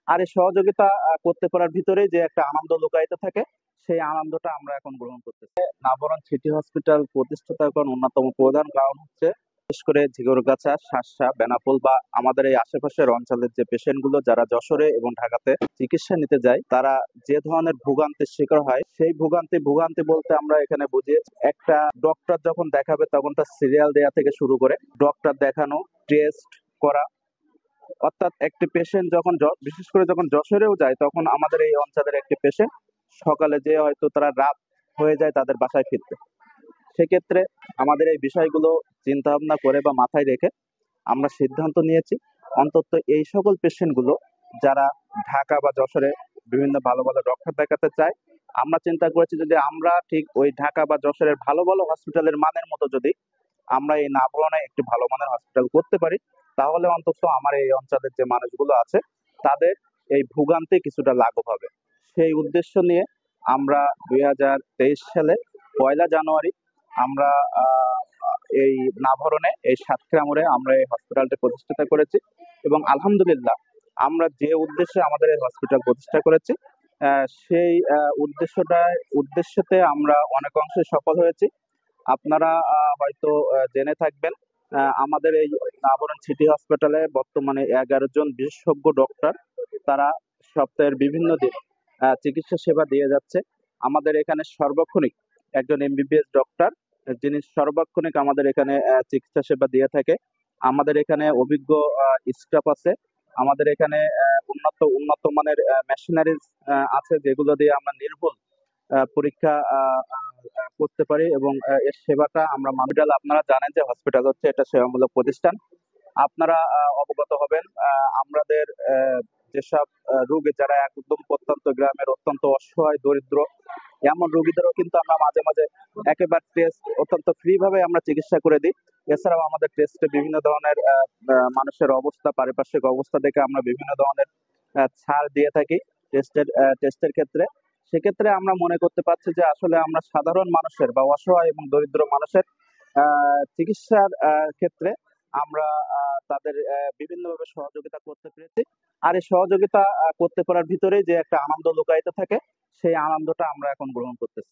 আর এই সহযোগিতা করতে পারার ভিতরেই যে একটা আনন্দ লুকায়িত থাকে, সেই আনন্দটা আমরা এখন গ্রহণ করতেছি। নাবরণ সিটি হসপিটাল প্রতিষ্ঠাতার অন্যতম প্রধান কারণ হচ্ছে বিশেষ করে ঝিগরগাছা, শার্শা, বেনাপোল বা আমাদের এই আশেপাশের অঞ্চলের যে পেশেন্ট গুলো যারা যশোরে এবং ঢাকাতে চিকিৎসা নিতে যায়, তারা যে ধরনের ভোগান্তির শিকার হয়, সেই ভোগান্তি বলতে আমরা এখানে বুঝি একটা ডক্টর যখন দেখাবে তখন তার সিরিয়াল দেয়া থেকে শুরু করে ডক্টর দেখানো, টেস্ট করা, অর্থাৎ একটি পেশেন্ট যখন বিশেষ করে যখন যশোরেও যায়, তখন আমাদের এই অঞ্চলের একটি পেশেন্ট সকালে যে হয়তো তারা রাত হয়ে যায় তাদের বাসায় ফিরতে। সেক্ষেত্রে আমাদের এই বিষয়গুলো চিন্তা ভাবনা করে বা মাথায় রেখে আমরা সিদ্ধান্ত নিয়েছি অন্তত এই সকল পেশেন্ট গুলো যারা ঢাকা বা যশোরে বিভিন্ন ভালো ভালো ডক্টর দেখাতে চায়, আমরা চিন্তা করেছি যদি আমরা ঠিক ওই ঢাকা বা যশোরের ভালো ভালো হসপিটালের মানের মতো যদি আমরা এই নাভরণে একটি ভালো মানের হসপিটাল করতে পারি, তাহলে অন্তত আমার এই অঞ্চলের যে মানুষগুলো আছে তাদের এই ভোগান্তি কিছুটা লাঘব হবে। সেই উদ্দেশ্য নিয়ে আমরা 2023 সালে 1 জানুয়ারি আমরা এই নাভরণে এই সাতক্ষীরা মোড়ে আমরা এই হসপিটালটা প্রতিষ্ঠাতা করেছি। এবং আলহামদুলিল্লাহ আমরা যে উদ্দেশ্যে আমাদের এই হসপিটাল প্রতিষ্ঠা করেছি, সেই উদ্দেশ্যতে আমরা অনেক অংশে সফল হয়েছি। আপনারা হয়তো জেনে থাকবেন, আমাদের এই নাবরণ সিটি হসপিটালে বর্তমানে 11 জন বিশেষজ্ঞ ডক্টর, তারা সপ্তাহের বিভিন্ন দিন চিকিৎসা সেবা দিয়ে যাচ্ছে। আমাদের এখানে সর্বক্ষণিক একজন এমবিবিএস ডক্টর, যিনি সর্বক্ষণিক আমাদের এখানে চিকিৎসা সেবা দিয়ে থাকে। আমাদের এখানে অভিজ্ঞ স্টাফ আছে। আমাদের এখানে উন্নত উন্নত মানের মেশিনারিজ আছে, যেগুলো দিয়ে আমরা নির্ভুল পরীক্ষা করতে পারি এবং এর সেবাটা আমরা মানুষের। আপনারা জানেন যে হসপিটাল হচ্ছে এটা সেবামূলক প্রতিষ্ঠান। আপনারা অবগত হবেন আমাদের যেসব রোগী যারা একদম প্রত্যন্ত গ্রামের অত্যন্ত অসহায় দরিদ্র, এমন রোগীদেরও কিন্তু আমরা মাঝে মাঝে একেবারে টেস্ট অত্যন্ত ফ্রি ভাবে আমরা চিকিৎসা করে দিই। এছাড়াও আমাদের টেস্টে বিভিন্ন ধরনের মানুষের অবস্থা, পারিপার্শ্বিক অবস্থা দেখে আমরা বিভিন্ন ধরনের ছাড় দিয়ে থাকি টেস্টের ক্ষেত্রে। সেক্ষেত্রে আমরা মনে করতে পারছি যে আসলে আমরা সাধারণ মানুষের বা অসহায় এবং দরিদ্র মানুষের চিকিৎসার ক্ষেত্রে আমরা তাদের বিভিন্নভাবে সহযোগিতা করতে পেরেছি। আর এই সহযোগিতা করতে পারার ভিতরেই যে একটা আনন্দ লুকায়িত থাকে, সেই আনন্দটা আমরা এখন গ্রহণ করতেছি।